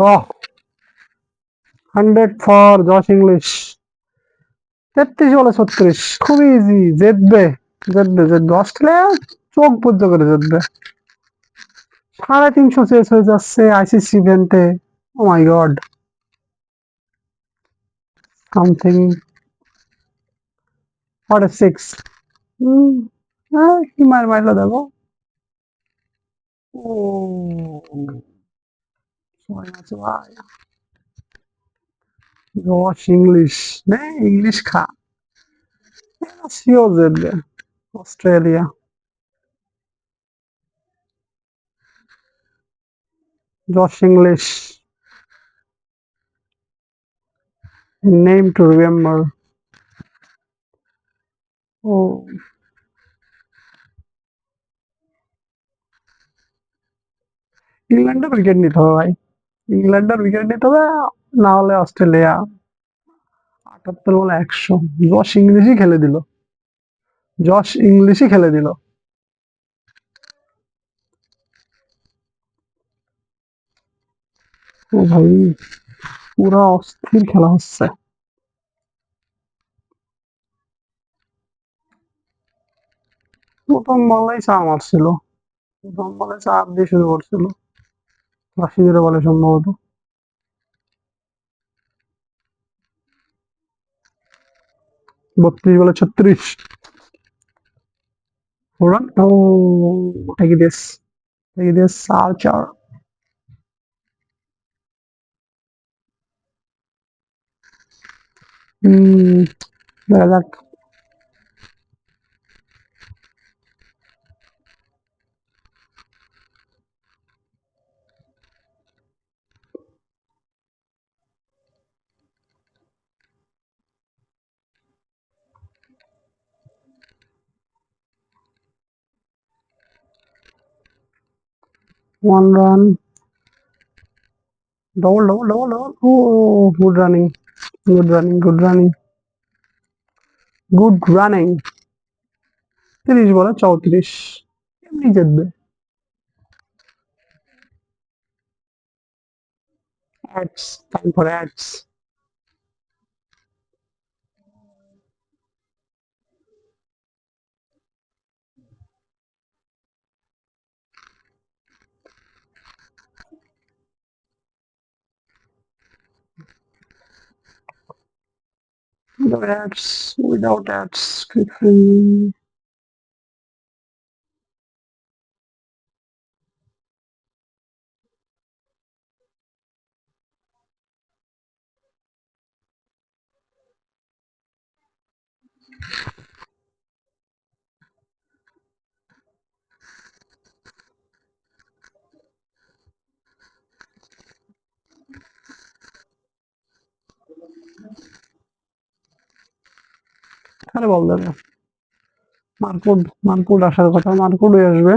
Oh, 100 for Josh English. 33 বলে 36, খুবই easy. জিতবে, জিতবে, জিতবে অস্ট্রেলিয়া। চোখ বদ্ধ করে জিতবে। 350 চেস হয়ে যাচ্ছে আইসিসি ইভেন্টে। Oh my god, something. 46। কি মার মারলো দেখো। ও, সময় আছে ভাই। জশ ইংলিশ, নে ইংলিশ খা। সিও জিতবে Australia. Josh Inglis, name to remember. ও, ইংল্যান্ডের উইকেট নিতে হবে ভাই। ইংল্যান্ডের উইকেট নিতে হবে, না হলে অস্ট্রেলিয়া। 78 বলে 100। জশ ইংলিশই খেলে দিল। জশ ইংলিশই খেলে দিল। ও ভাই, পুরা অস্থির খেলা হচ্ছে। প্রথম বলেই চার মারছিল। প্রথম বলে 4 দিয়ে শুরু করছিল। রাশিদের বলে সম্ভবত। 32 বলে 36। রান। ও, take this, take this Archer. হুম, দেখা যাক। 1 run. Double, double, double, double. Oh, good running. Good running, good running. Good running. 30 বলে 34। এমনি জিতবে। Ads, time for ads. Without ads, without ads. আরে বল দেবে। মার্কুড, মার্কুড আসার কথা, মার্কুডই আসবে।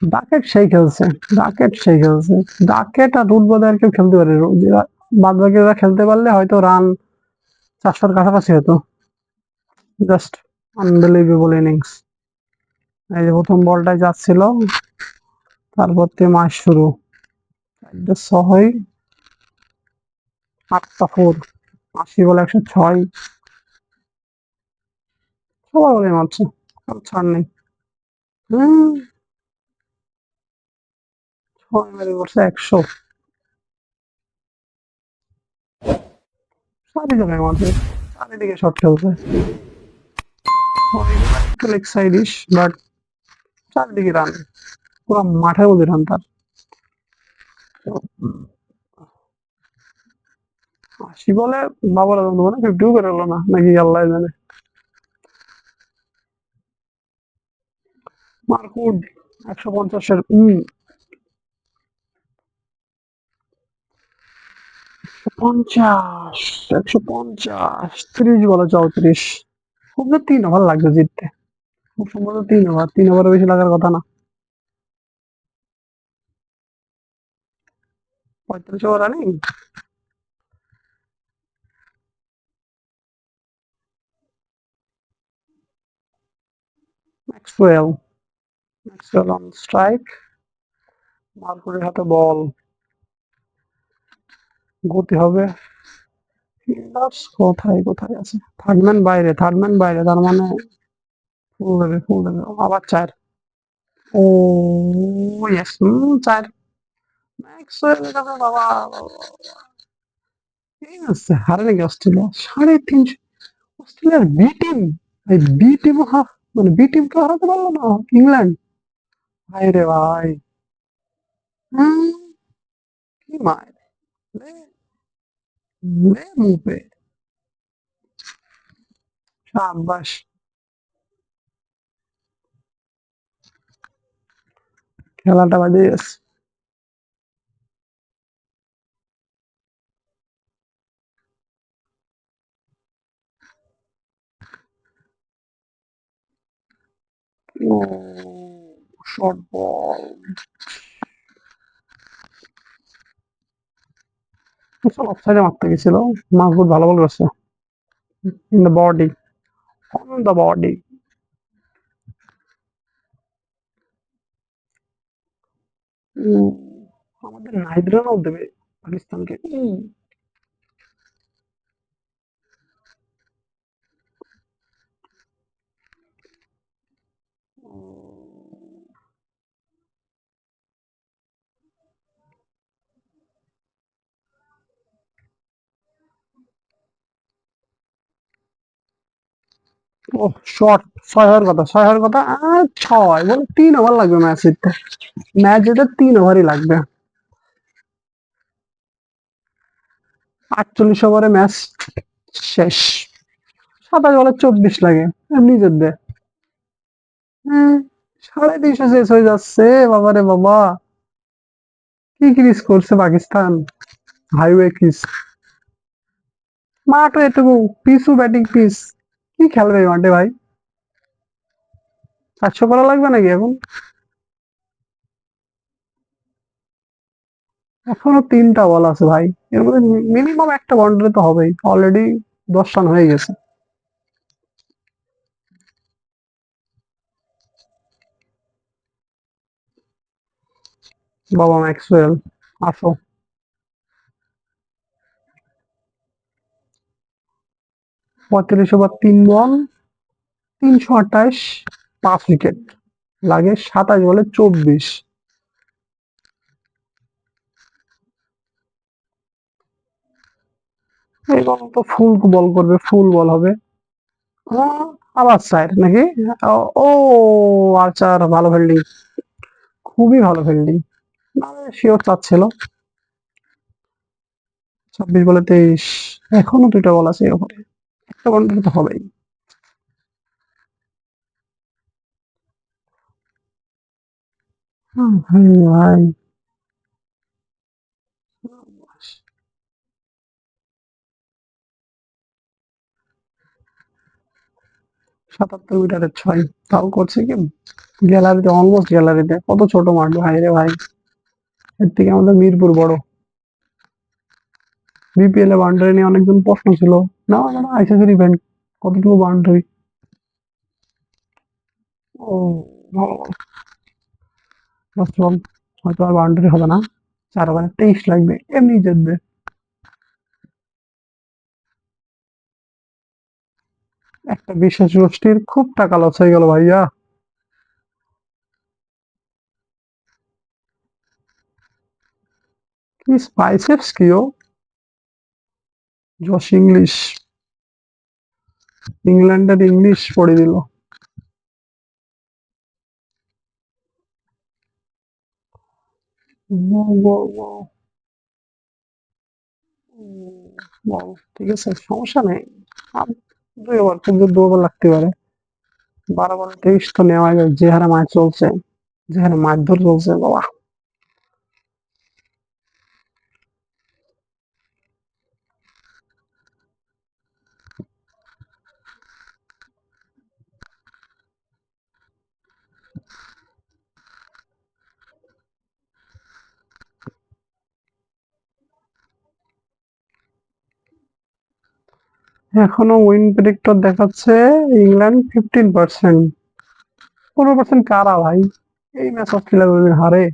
ডাকেট সেই খেলছে, ডাকেট সেই খেলছে। ডাকেট আর রুট বোধহয় আর কেউ খেলতে পারে। বাদ বাকিরা খেলতে পারলে হয়তো রান 400-র কাছাকাছি হতো। Just unbelievable innings. এই যে প্রথম বলটাই যাচ্ছিল, তারপর থেকে মাস শুরু। 6, 8টা 4। 80 বলে 106। সবাই বলে মারছে, আর ছাড় নেই। হুম, 6 মেরে করছে 100। চারিদিকে মারছে, চারিদিকে শট খেলছে। একটু লেগ সাইডিশ, বাট চারিদিকে রান। পুরো মাঠের মধ্যে রান তার। 80 বলে বাবার আদম মানে 50 করে হলো না নাকি, আল্লাহ জানে। মারকুড 150-এর 50, 150, 30 বলে 34। খুব তো 3 ওভার লাগবে জিততে। খুব সম্ভবত 3 ওভার, 3 ওভারের বেশি লাগার কথা না। 35 over running. Maxwell, Maxwell on strike. মার্কুরির হাতে বল, গতি হবে। ফিল্ডার্স কোথায় কোথায় আছে? থার্ডম্যান বাইরে, থার্ডম্যান বাইরে, তার মানে ফুল দেবে, ফুল দেবে। আবার চার। ও ইয়েস, চার। ম্যাক্সওয়েল যাবে বাবা। ঠিক আছে, হারে নাকি অস্ট্রেলিয়া 350। অস্ট্রেলিয়ার বি টিম, এই বি টিম মানে বি টিমকে হারাতে পারলো না ইংল্যান্ড। ভাই রে ভাই, হুম, কি মার, লে লে মুপে, সাব্বাস। খেলাটা বাজে গেছে। ও শর্ট বল, অফসাইডে মারতে গেছিল। মাহমুদ ভালো বল করছে। In the body, on the body. আমাদের নাইদ্রানাও দেবে পাকিস্তানকে। ও শর্ট, 6 হওয়ার কথা, 6 হওয়ার কথা। 6 বলে 3 ওভার লাগবে ম্যাচ জিততে। ম্যাচ জিততে 3 ওভারই লাগবে। 48 ওভারে ম্যাচ শেষ। 27 বলে 24 লাগে, এমনি জিতবে। হ্যাঁ, 350 শেষ হয়ে যাচ্ছে। বাবারে বাবা, কি ক্রিজ করছে পাকিস্তান, হাইওয়ে ক্রিজ। মাঠও এটুকু, পিছু ব্যাটিং পিচ, কি খেলবে এই মাঠে ভাই? 400 করা লাগবে নাকি এখন? এখনো 3টা বল আছে ভাই, এর মধ্যে মিনিমাম একটা বাউন্ডারি তো হবেই। অলরেডি 10 রান হয়ে গেছে। বাবা ম্যাক্সওয়েল, আসো। 35 ওভার 3 বল, 328, 5 উইকেট। লাগে 27 বলে 24। এই বল তো ফুল বল করবে, ফুল বল হবে। আহ, আবার সাইড নাকি? ও ও, আর্চার ভালো ফিল্ডিং, খুবই ভালো ফিল্ডিং। শিওর চাচ্ছিল। 26 বলে 23, এখনো 2টা বল আছে এর উপরে, একটা বাউন্ডারি তো হবেই। ভাই ভাই, 77 মিটারের 6, তাও করছে কি গ্যালারিতে, অলমোস্ট গ্যালারিতে। কত ছোট মাঠ ভাই রে ভাই, এর থেকে আমাদের মিরপুর বড়। বিপিএল এ বাউন্ডারি নিয়ে অনেকজন প্রশ্ন ছিল, না না আইসিসির ইভেন্ট, কতটুকু বাউন্ডারি। ও ভালো বল, লাস্ট বল, হয়তো আর বাউন্ডারি হবে না। 4 ওভারে 23 লাগবে, এমনি জিতবে। একটা বিশেষ গোষ্ঠীর খুব টাকা লস হয়ে গেল ভাইয়া। কি স্পাইসেস কিও, জশ ইংলিশ, ইংল্যান্ডের ইংলিশ পড়ে দিল। বল, ঠিক আছে, সমস্যা নেই। আম- 2 ওভার, খুব জোর 2 ওভার লাগতে পারে। 12 বলে 23 তো নেওয়া যায়, যে হারে ম্যাচ চলছে, যে হারে মারধর চলছে বাবা। এখনো উইন প্রেডিক্টর দেখাচ্ছে ইংল্যান্ড 15%। 15% কারা ভাই? এই ম্যাচ অস্ট্রেলিয়া কোনোদিন হারে?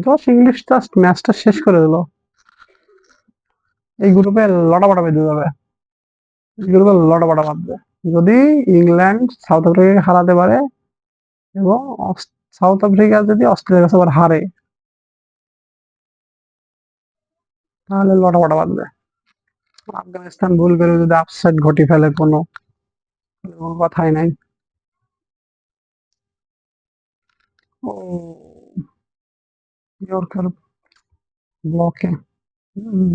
জশ ইংলিশ জাস্ট ম্যাচটা শেষ করে দিল। এই গ্রুপে লটাপটা বেঁধে যাবে। এই গ্রুপে লটাপটা বাঁধবে। যদি ইংল্যান্ড সাউথ আফ্রিকাকে হারাতে পারে এবং সাউথ আফ্রিকা যদি অস্ট্রেলিয়ার কাছে আবার হারে, তাহলে লটাপটা বাঁধবে। আফগানিস্তান ভুল করে যদি আপসেট ঘটি ফেলে কোনো কথাই নাই। ও ইয়র্কার ব্লকে। হুম,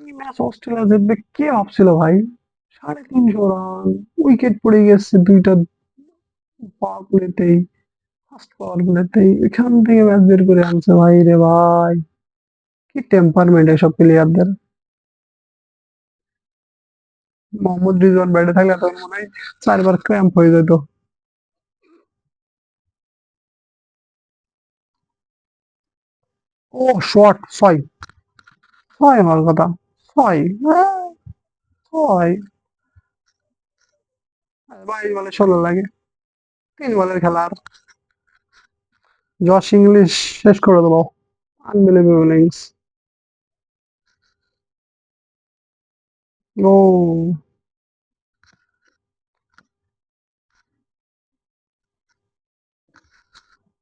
এই ম্যাচ অস্ট্রেলিয়া জিতবে কে ভাবছিল ভাই? ৩৫০ রান, উইকেট পড়ে গেছে দুইটা পাওয়ার প্লেতেই, ফার্স্ট পাওয়ার প্লেতেই, এখান থেকে ম্যাচ বের করে আনছে ভাই রে ভাই। কি টেম্পারমেন্ট এসব প্লেয়ারদের। মোহাম্মদ রিজওয়ান ব্যাটে থাকলে তখন মনে হয় ৪ বার ক্র্যাম্প হয়ে যেত। ও শট ৬, ৬ আমার কথা, ৬, হ্যাঁ, ৬। ২২ বলে ১৬ লাগে, ৩ বলের খেলা আর। জশ ইংলিশ শেষ করে দিল। Unbelievable innings. ও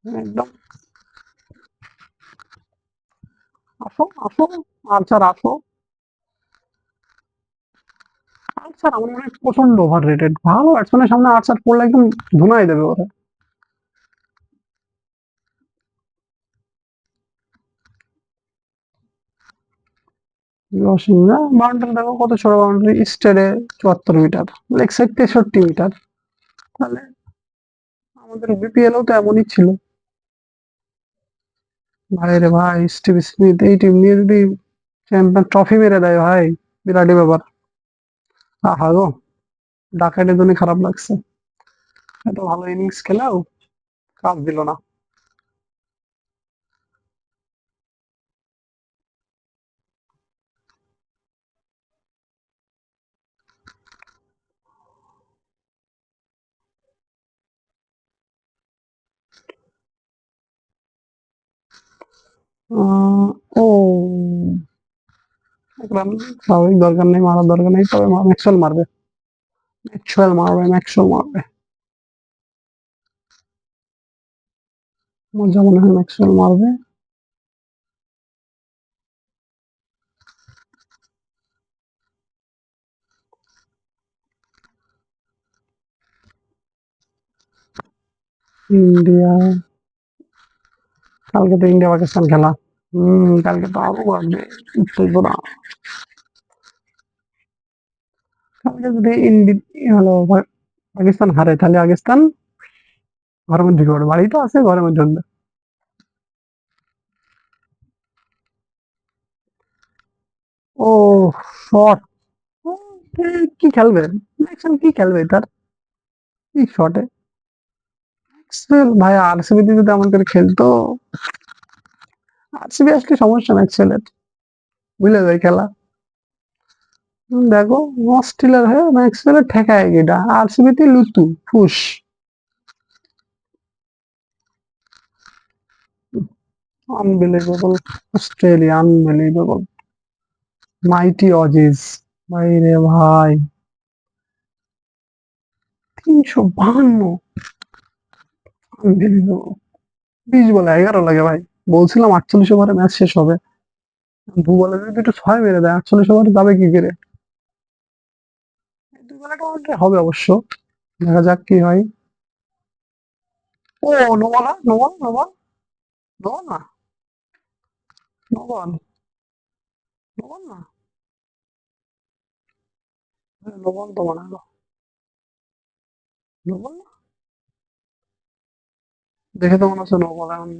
একদম। আসো, আসো, আর্চার আসো। আর্চার আমার মনে হয় প্রচন্ড ওভার রেটেড। ভালো ব্যাটসম্যানের সামনে আর্চার পড়লে একদম ধুনাই দেবে ওরা। জসিমরা বাউন্ডারি দেখো কত ছোট বাউন্ডারি, স্টেডে ৭৪ মিটার, লেগ সাইড ৬৩ মিটার। তাহলে আমাদের বিপিএলও তো এমনই ছিল। ভাই রে ভাই, স্টিভ স্মিথ এই টিম নিয়ে যদি চ্যাম্পিয়ন ট্রফি মেরে দেয় ভাই, বিরাটই ব্যাপার। আহা গো, ডাকাইটের জন্য খারাপ লাগছে। এত ভালো ইনিংস খেলেও কাজ দিল না। ও এক রান স্বাভাবিক, দরকার নেই, মারার দরকার নেই, তবে ম্যাক্সওয়েল মারবে। ম্যাক্সওয়েল মারবে। আমার যা মনে হয় ম্যাক্সওয়েল মারবে। ইন্ডিয়া, কালকে তো ইন্ডিয়া পাকিস্তান খেলা। কালকে তো আরো বাড়বে উত্তেজনা। কালকে যদি পাকিস্তান হারে, তাহলে পাকিস্তান ঘরের মধ্যে ঢুকে পড়বে। বাড়ি তো আছে, ঘরের মধ্যে ঢুকবে। ও শট, কি খেলবে ম্যাক্সওয়েল, কি খেলবে তার, কি শটে। ম্যাক্সওয়েল ভাই আরসিবি তে যদি এমন করে খেলতো, আরসিবি আসলে সমস্যা ম্যাক্সওয়েলের, বুঝলে যায় খেলা। দেখো, অস্ট্রেলিয়ার হয়ে ম্যাক্সওয়েলের ঠেকায় গেটা, আরসিবি তে লুতু ফুস। Unbelievable, Australia unbelievable, mighty Aussies. ভাই রে ভাই, ৩৫২, আনবিলিভেবল। ২০ বলে ১১ লাগে ভাই। বলছিলাম ৪৮ ওভারে ম্যাচ শেষ হবে। ২ বলে যদি একটু ৬ মেরে দেয়, ৪৮ ওভারে যাবে কি করে? ২ বলে হবে অবশ্য। দেখা যাক কি হয়। Oh no ball, no ball, no ball, no ball না, নো বল, নো বল না, নো বল তো মনে হলো। নো বল না, দেখে তো মনে হচ্ছে নো বল। এখন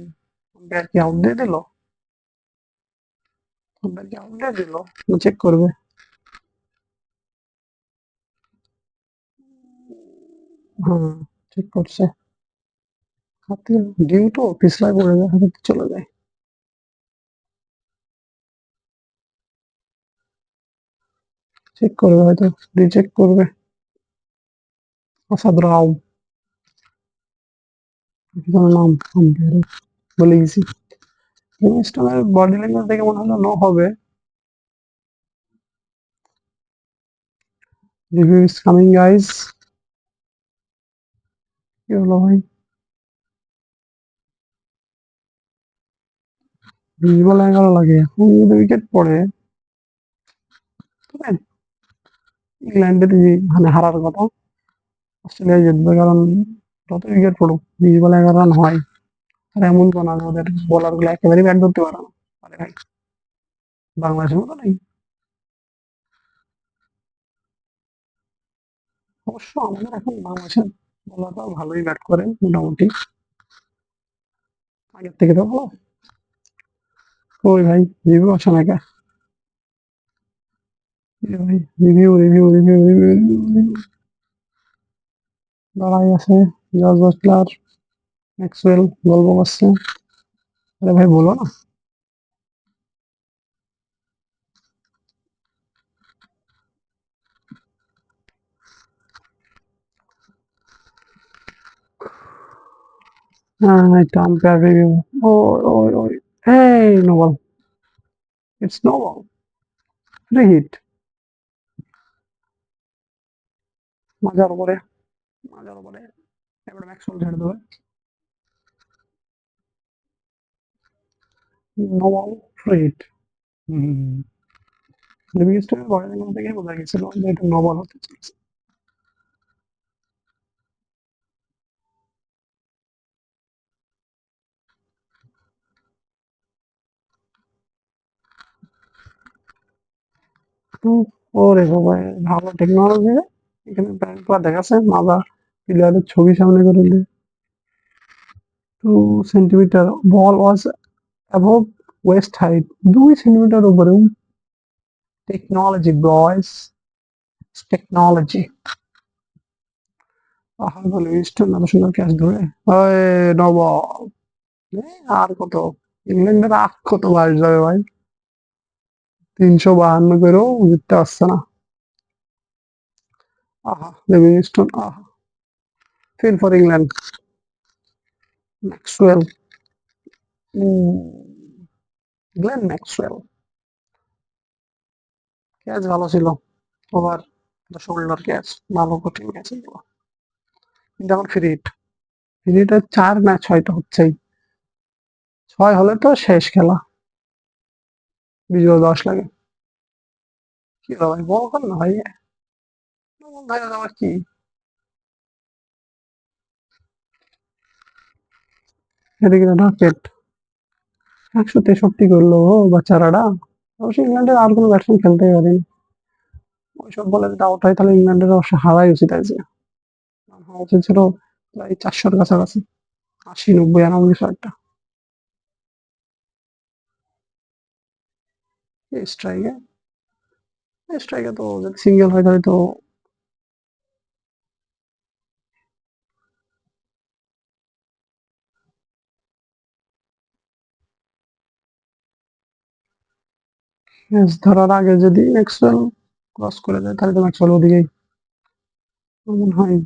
আম্পায়ার কি আউট দিয়ে দিল? আম্পায়ার কি আউট দিয়ে দিল? চেক করবে। হ্যাঁ, চেক করছে। হাতে ডিউ তো পিছলায় পড়ে যায়, হাতে চলে যায়। চেক করবে হয়তো, রিচেক করবে। আসাদ রাও, কি যেন নাম, আম্পায়ারের ভুলে গেছি। লিভিংস্টনের বডি ল্যাঙ্গুয়েজ দেখে মনে হলো নো হবে। Review is coming guys. কি হলো ভাই? 20 বলে 11 লাগে। এখন যদি উইকেট পড়ে তবে ইংল্যান্ডের মানে হারার কথা, অস্ট্রেলিয়া জিতবে, কারণ যত উইকেট পড়ুক 20 বলে 11 রান হয়। আর এমন তো না যে ওদের বোলার গুলো একেবারেই ব্যাট ধরতে পারে না। আরে ভাই, বাংলাদেশের মতো নেই। অবশ্য আমাদের এখন বাংলাদেশের বোলাররাও ভালোই ব্যাট করে মোটামুটি, আগের থেকে তো ভালো। ওই ভাই, রিভিউ আসে না কে? ভাই, review review review review review দাঁড়াই আছে। জর্জ বাটলার, ম্যাক্সওয়েল গল্প করছে। আরে ভাই বলো না। হ্যাঁ, এটা আম্পায়ার রিভিউ। ওই এই no ball, it's no ball, free hit. মাজার উপরে, মাজার উপরে, এবারে ম্যাক্সওয়েল ছেড়ে দেবে। No ball, free hit. হুম, লিভিংস্টনের বডি ল্যাঙ্গুয়েজ দেখেই বোঝা গেছিল যে এটা নো বল হতে চলেছে। হুম, ওরে বাবা, ভালো টেকনোলজি রে। এখানে প্রায় দেখাচ্ছে মাজা প্লেয়ারের ছবি সামনে করে দিয়ে 2 সেন্টিমিটার বল ওয়াজ অ্যাবভ ওয়েস্ট হাইট, 2 সেন্টিমিটার উপরে। টেকনোলজি বয়েস, টেকনোলজি। আহা বলে লিভিংস্টন এত সুন্দর ক্যাচ ধরে। ওই নো বল। আর কত, ইংল্যান্ডের আখ কত বাস যাবে ভাই, 352 করেও জিততে পারছে না। আহা লিভিংস্টন, আহা। Feel for England, Maxwell, Glenn Maxwell. Catch ভালো ছিল, ওভার দ্য শোল্ডার ক্যাচ, ভালো কঠিন ক্যাচ এগুলো। কিন্তু এখন ফ্রি হিট, ফ্রি হিটের 4 ম্যাচ হয়তো হচ্ছেই, 6 হলে তো শেষ খেলা। 20 বলে 10 লাগে। কি হলো ভাই, বল কর না ভাই, বল ভাই আবার কি? এদিকে রাকেট 163 করলো ও বাচ্চারাটা। অবশ্য ইংল্যান্ডের আর কোনো ব্যাটসম্যান খেলতেই পারেনি। ওইসব বলে যদি আউট হয় তাহলে ইংল্যান্ডের অবশ্য হারাই উচিত আছে। হওয়া উচিত ছিল প্রায় 400-র কাছাকাছি, 80, 90, 91 কিছু একটা। স্ট্রাইকে, স্ট্রাইকে তো যদি সিঙ্গেল হয় তাহলে তো ক্যাচ ধরার আগে যদি ম্যাক্সওয়েল ক্রস করে যায় তাহলে তো ম্যাক্সওয়েল ওদিকেই মনে হয়।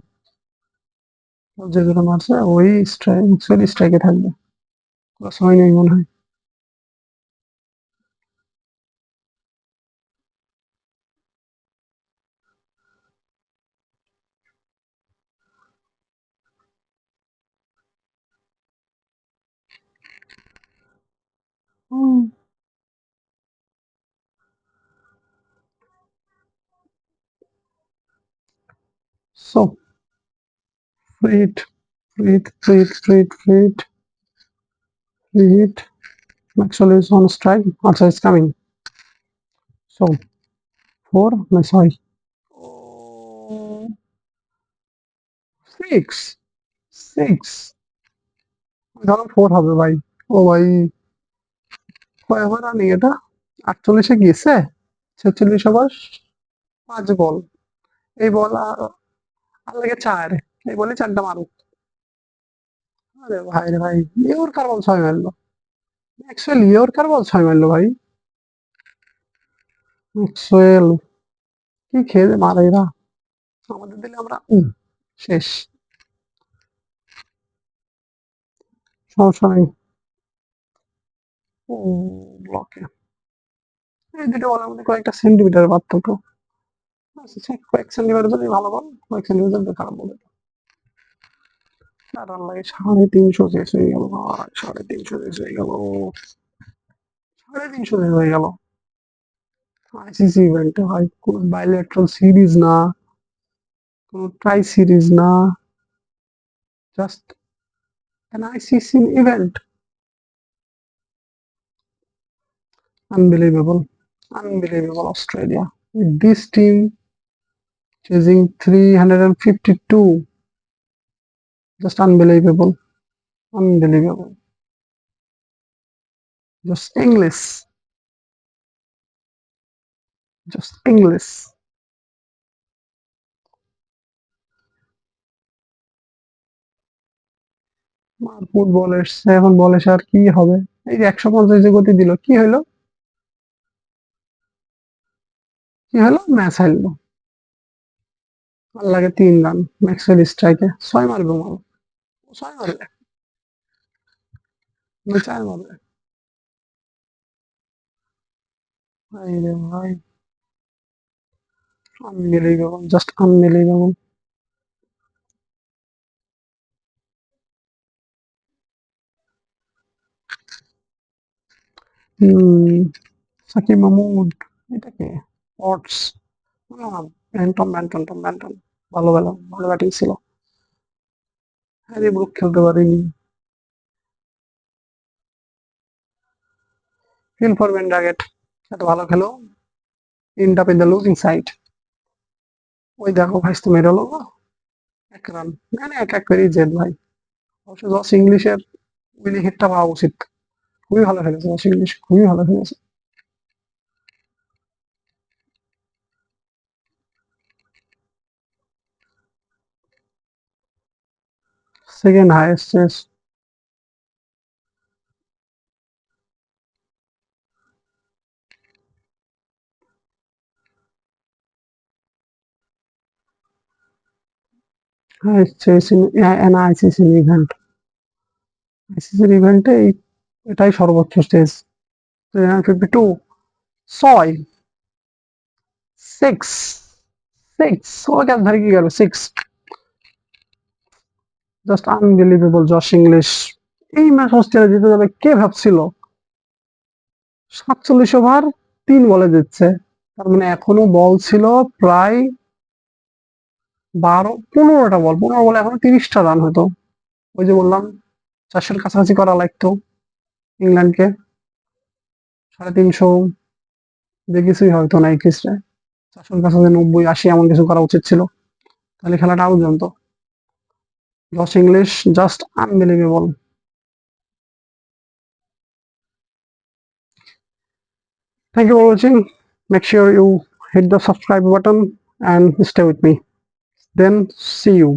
ও যেগুলো মারছে ওই স্ট্রাইক, ম্যাক্সওয়েল স্ট্রাইকে থাকবে, ক্রস হয়নি মনে হয়। So free hit, free hit, free hit, free hit, free hit, free hit. Maxwell is on strike, আচ্ছা ইজ কামিং। সো 4 না 6, ও 6, 6, ধরো 4 হবে ভাই। ও ভাই, কয় ওভার রানিং এটা? 48-এ গিয়েছে, 46 ওভার, 5 বল। এই বল আর লাগে 4, এই বলে 4টা মারুক। আরে ভাই রে ভাই, ইয়র্কার বল 6 মারলো। ম্যাক্সওয়েল ইয়র্কার বল 6 মারলো ভাই। ম্যাক্সওয়েল কি খেলে মারে এরা, আমাদের দিলে আমরা শেষ, সমস্যা নেই। ও ব্লকে এই দুটো বলের মধ্যে কয়েকটা সেন্টিমিটার পার্থক্য। আচ্ছা, কয়েক সেন্টিমিটার যদি ভালো বল, কয়েক সেন্টিমিটার যদি খারাপ বলে। আর লাগে 350 শেষ হয়ে গেল ভাই, 350 শেষ হয়ে গেল, 350 শেষ হয়ে গেল। আইসিসি ইভেন্টে ভাই কোনো বাইলেটারাল সিরিজ না, কোনো ট্রাই সিরিজ না, just an ICC event. Unbelievable, unbelievable. Australia with this team chasing 352, just unbelievable, unbelievable. Just English, just English. Football এসছে, এখন বল এসে আর কি হবে? এই যে 150 যে গতি দিল, কি হইলো? কি হলো? ম্যাচ হারলো। আর লাগে 3 রান ম্যাক্সওয়েল স্ট্রাইকে, 6 মারবে মাল, 6 মারবে না 4 মারবে। ভাই রে ভাই, আনবিলিভেবল, জাস্ট আনবিলিভেবল। হুম, সাকিব মাহমুদ, এটা কে? অটস, ব্যান্টন, ভালো ভালো ভালো ব্যাটিং ছিল। হ্যারি ব্রুক খেলতে পারিনি। ফিল ফর ভেন্ডারগেট এত ভালো খেলো, ইন্ড up in the losing side. ওই দেখো ভাইস তো মেরে হলো 1 রান। না না, এক এক করেই জেদ ভাই। অবশ্য জস ইংলিশের উইনিং হিটটা পাওয়া উচিত। খুবই ভালো খেলেছে জস ইংলিশ, খুবই ভালো খেলেছে। Second highest chase. Highest chase in an ICC event. আইসিসির ইভেন্টে এটাই সর্বোচ্চ স্টেজ। 352, 6, 6, 6, ও ক্যাচ ধরে কি গেল? 6, জাস্ট আনবিলিভেবল জশ ইংলিশ। এই ম্যাচ অস্ট্রেলিয়া জিতে যাবে কে ভাবছিল? 47 ওভার 3 বলে দিচ্ছে, তার মানে এখনো বল ছিল প্রায় 15টা বল, 15 বলে এখনো 30টা রান হতো। ওই যে বললাম 400-এর কাছাকাছি করা লাগতো ইংল্যান্ডকে। 350 যে কিছুই হয়তো না এই ক্ষেত্রে, 400-এর কাছাকাছি 90-80 এমন কিছু করা উচিত ছিল, তাহলে খেলাটা আরো জমতো। Josh Inglis just unbelievable. Thank you for watching. Make sure you hit the subscribe button and stay with me. Then see you.